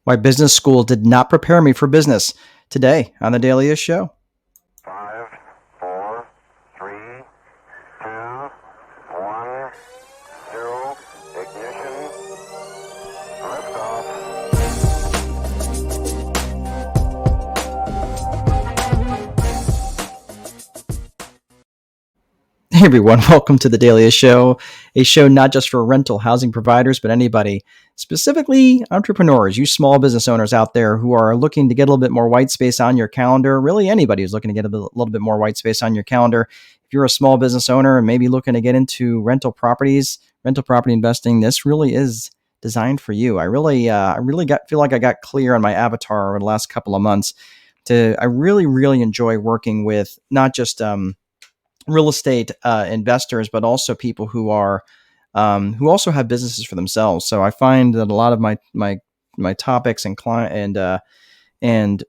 Why business school did not prepare me for business. Today on the Daily Show. 5, 4, 3, 2, 1, 0, ignition, liftoff. Hey everyone, welcome to the Daily Show, a show not just for rental housing providers, but anybody, specifically entrepreneurs, you small business owners out there who are looking to get a little bit more white space on your calendar. Really, anybody who's looking to get a little bit more white space on your calendar. If you're a small business owner and maybe looking to get into rental property investing, this really is designed for you. I really feel like I got clear on my avatar over the last couple of months. I really enjoy working with not just real estate investors, but also people who also have businesses for themselves. So I find that a lot of my topics and client and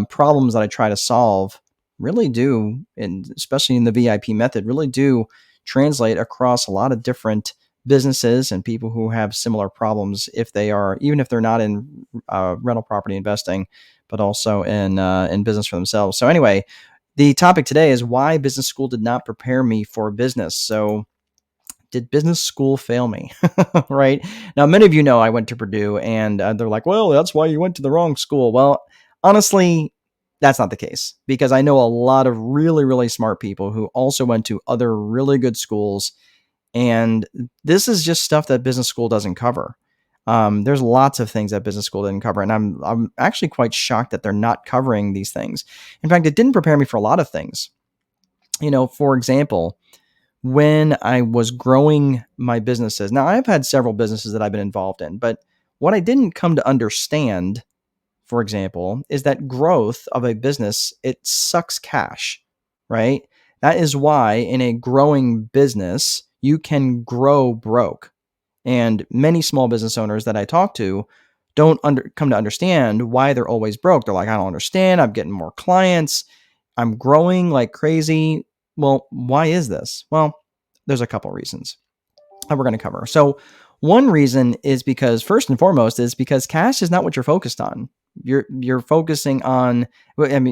problems that I try to solve really do, and especially in the VIP method, really do translate across a lot of different businesses and people who have similar problems. Even if they're not in rental property investing, but also in business for themselves. So anyway. The topic today is why business school did not prepare me for business. So, did business school fail me? Right? Now, many of you know I went to Purdue, and they're like, well, that's why you went to the wrong school. Well, honestly, that's not the case because I know a lot of really smart people who also went to other really good schools. And this is just stuff that business school doesn't cover. There's lots of things that business school didn't cover, and I'm actually quite shocked that they're not covering these things. In fact, it didn't prepare me for a lot of things. For example, when I was growing my businesses, now I've had several businesses that I've been involved in, but what I didn't come to understand, for example, is that growth of a business, it sucks cash, right? That is why in a growing business, you can grow broke. And many small business owners that I talk to don't come to understand why they're always broke. They're like, I don't understand. I'm getting more clients. I'm growing like crazy. Well, why is this? Well, there's a couple reasons that we're going to cover. So one reason is because first and foremost is because cash is not what you're focused on. You're focusing on,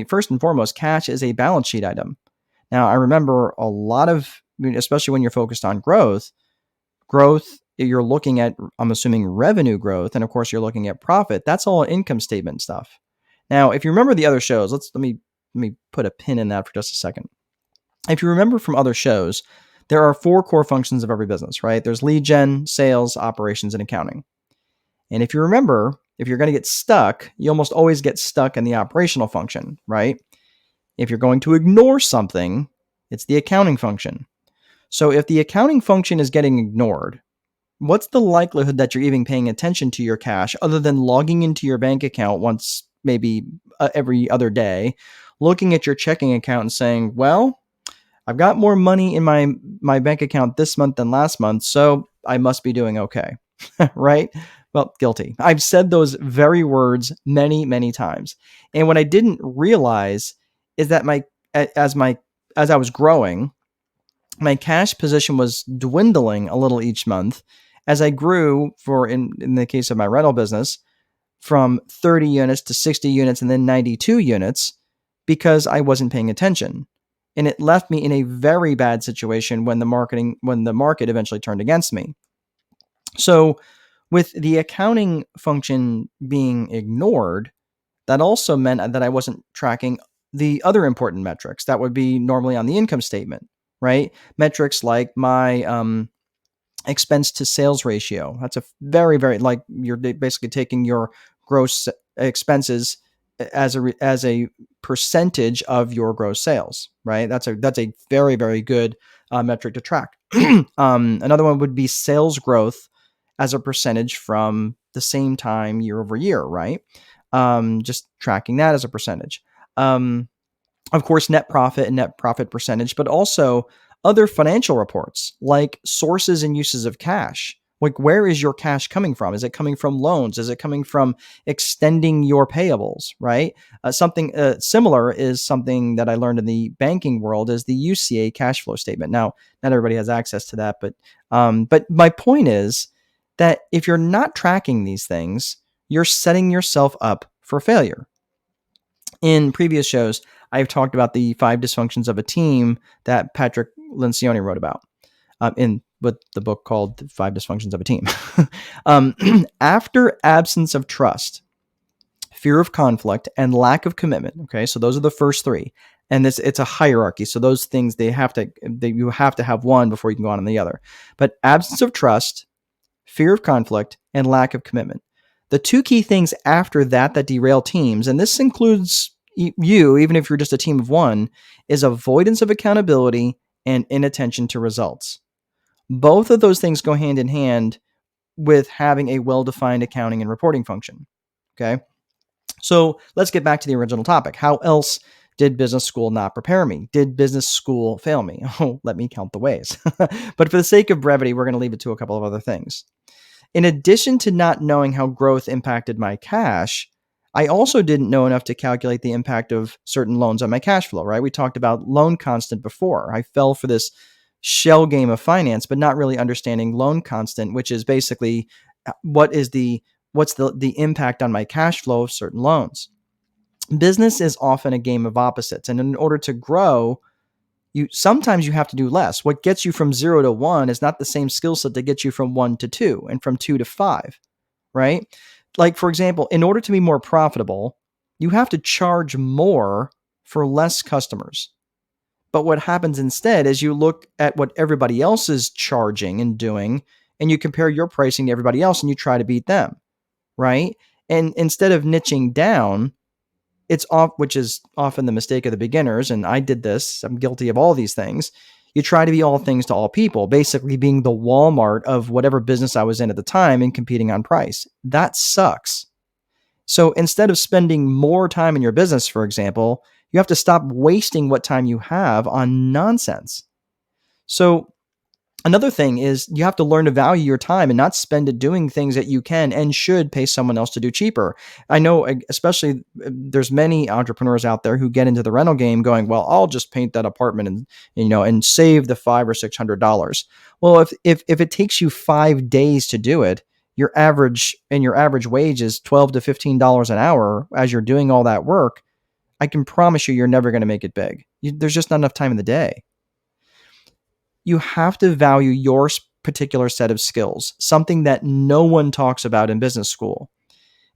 first and foremost, cash is a balance sheet item. Now, I remember a lot of, especially when you're focused on growth, you're looking at, I'm assuming, revenue growth. And of course, you're looking at profit. That's all income statement stuff. Now, if you remember the other shows, let me put a pin in that for just a second. If you remember from other shows, there are 4 core functions of every business, right? There's lead gen, sales, operations, and accounting. And if you remember, if you're going to get stuck, you almost always get stuck in the operational function, right? If you're going to ignore something, it's the accounting function. So if the accounting function is getting ignored, what's the likelihood that you're even paying attention to your cash other than logging into your bank account once, maybe every other day, looking at your checking account and saying, well, I've got more money in my bank account this month than last month, so I must be doing okay, right? Well, guilty. I've said those very words many times. And what I didn't realize is that as I was growing, my cash position was dwindling a little each month as I grew in the case of my rental business from 30 units to 60 units and then 92 units because I wasn't paying attention. And it left me in a very bad situation when the market eventually turned against me. So with the accounting function being ignored, that also meant that I wasn't tracking the other important metrics that would be normally on the income statement, right? Metrics like my expense to sales ratio. That's a very, like you're basically taking your gross expenses as a percentage of your gross sales, right? That's a very good metric to track. Another one would be sales growth as a percentage from the same time year over year, right? Just tracking that as a percentage. Of course, net profit and net profit percentage, but also other financial reports like sources and uses of cash. Like, where is your cash coming from? Is it coming from loans? Is it coming from extending your payables, right? Something similar is something that I learned in the banking world is the UCA cash flow statement. Now, not everybody has access to that, but my point is that if you're not tracking these things, you're setting yourself up for failure. In previous shows, I've talked about the 5 dysfunctions of a team that Patrick Lencioni wrote about in with the book called 5 Dysfunctions of a Team. After absence of trust, fear of conflict, and lack of commitment. Okay, so those are the first 3, and it's a hierarchy. So those things you have to have one before you can go on the other. But absence of trust, fear of conflict, and lack of commitment. The 2 key things after that derail teams, and this includes you, even if you're just a team of 1, is avoidance of accountability and inattention to results. Both of those things go hand in hand with having a well-defined accounting and reporting function. Okay. So let's get back to the original topic. How else did business school not prepare me? Did business school fail me? Oh, let me count the ways. But for the sake of brevity, we're going to leave it to a couple of other things. In addition to not knowing how growth impacted my cash, I also didn't know enough to calculate the impact of certain loans on my cash flow, right? We talked about loan constant before. I fell for this shell game of finance, but not really understanding loan constant, which is basically what's the impact on my cash flow of certain loans. Business is often a game of opposites, and in order to grow, sometimes you have to do less. What gets you from 0 to 1 is not the same skill set that gets you from 1 to 2 and from 2 to 5, right? Like, for example, in order to be more profitable, you have to charge more for less customers. But what happens instead is you look at what everybody else is charging and doing, and you compare your pricing to everybody else and you try to beat them, right? And instead of niching down, which is often the mistake of the beginners, and I did this, I'm guilty of all these things. You try to be all things to all people, basically being the Walmart of whatever business I was in at the time and competing on price. That sucks. So instead of spending more time in your business, for example, you have to stop wasting what time you have on nonsense. So another thing is you have to learn to value your time and not spend it doing things that you can and should pay someone else to do cheaper. I know, especially there's many entrepreneurs out there who get into the rental game going, well, I'll just paint that apartment and save the $500 or $600. Well, if it takes you 5 days to do it, your average wage is $12 to $15 an hour as you're doing all that work. I can promise you're never going to make it big. There's just not enough time in the day. You have to value your particular set of skills, something that no one talks about in business school.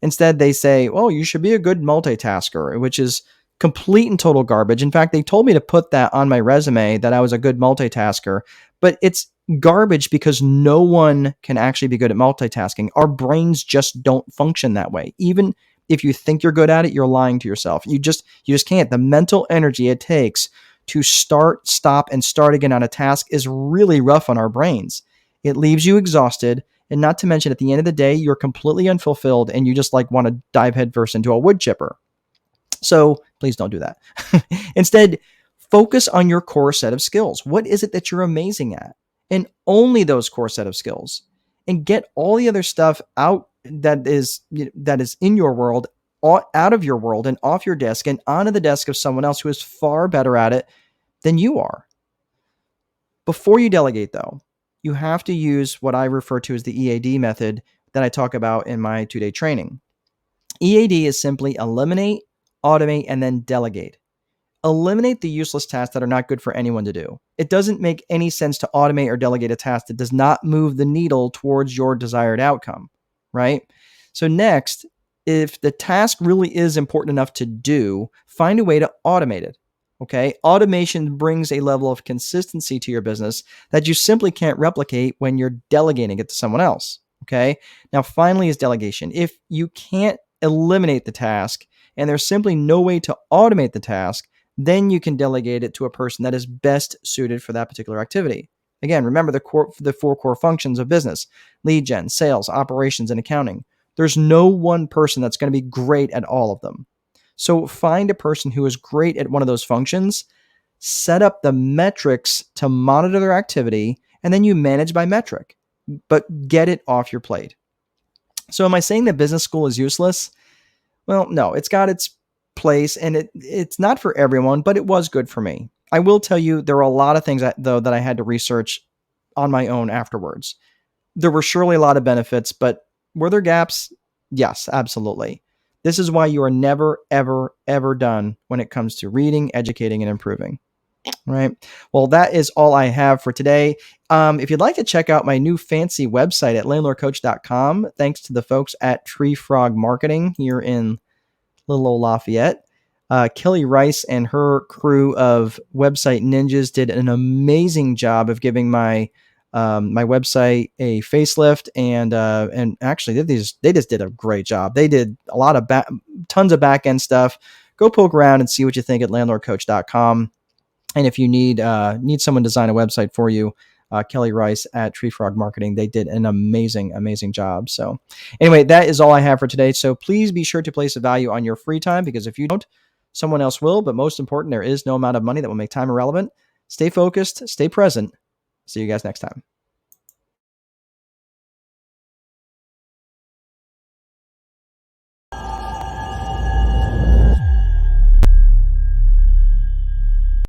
Instead, they say, well, you should be a good multitasker, which is complete and total garbage. In fact, they told me to put that on my resume that I was a good multitasker, but it's garbage because no one can actually be good at multitasking. Our brains just don't function that way. Even if you think you're good at it, you're lying to yourself. You just can't. The mental energy it takes to start, stop, and start again on a task is really rough on our brains. It leaves you exhausted, and not to mention at the end of the day, you're completely unfulfilled and you just want to dive headfirst into a wood chipper. So please don't do that. Instead, focus on your core set of skills. What is it that you're amazing at? And only those core set of skills. And get all the other stuff out that is in your world, out of your world and off your desk and onto the desk of someone else who is far better at it than you are. Before you delegate, though, you have to use what I refer to as the EAD method that I talk about in my 2-day training. EAD is simply eliminate, automate, and then delegate. Eliminate the useless tasks that are not good for anyone to do. It doesn't make any sense to automate or delegate a task that does not move the needle towards your desired outcome, right? So next, if the task really is important enough to do, find a way to automate it. Okay. Automation brings a level of consistency to your business that you simply can't replicate when you're delegating it to someone else. Okay. Now, finally, is delegation. If you can't eliminate the task and there's simply no way to automate the task, then you can delegate it to a person that is best suited for that particular activity. Again, remember the 4 core functions of business: lead gen, sales, operations, and accounting. There's no one person that's going to be great at all of them. So find a person who is great at one of those functions, set up the metrics to monitor their activity, and then you manage by metric, but get it off your plate. So am I saying that business school is useless? Well, no, it's got its place and it's not for everyone, but it was good for me. I will tell you, there were a lot of things that I had to research on my own afterwards. There were surely a lot of benefits, but were there gaps? Yes, absolutely. This is why you are never, ever, ever done when it comes to reading, educating, and improving. Right. Well, that is all I have for today. If you'd like to check out my new fancy website at landlordcoach.com, thanks to the folks at Tree Frog Marketing here in little old Lafayette. Kelly Rice and her crew of website ninjas did an amazing job of giving my website a facelift, and actually they just did a great job. They did a lot of tons of back end stuff. Go poke around and see what you think at landlordcoach.com. And if you need someone to design a website for you, Kelly Rice at Tree Frog Marketing, they did an amazing job. So anyway, that is all I have for today. So please be sure to place a value on your free time, because if you don't, someone else will. But most important, there is no amount of money that will make time irrelevant. Stay focused, stay present. See you guys next time.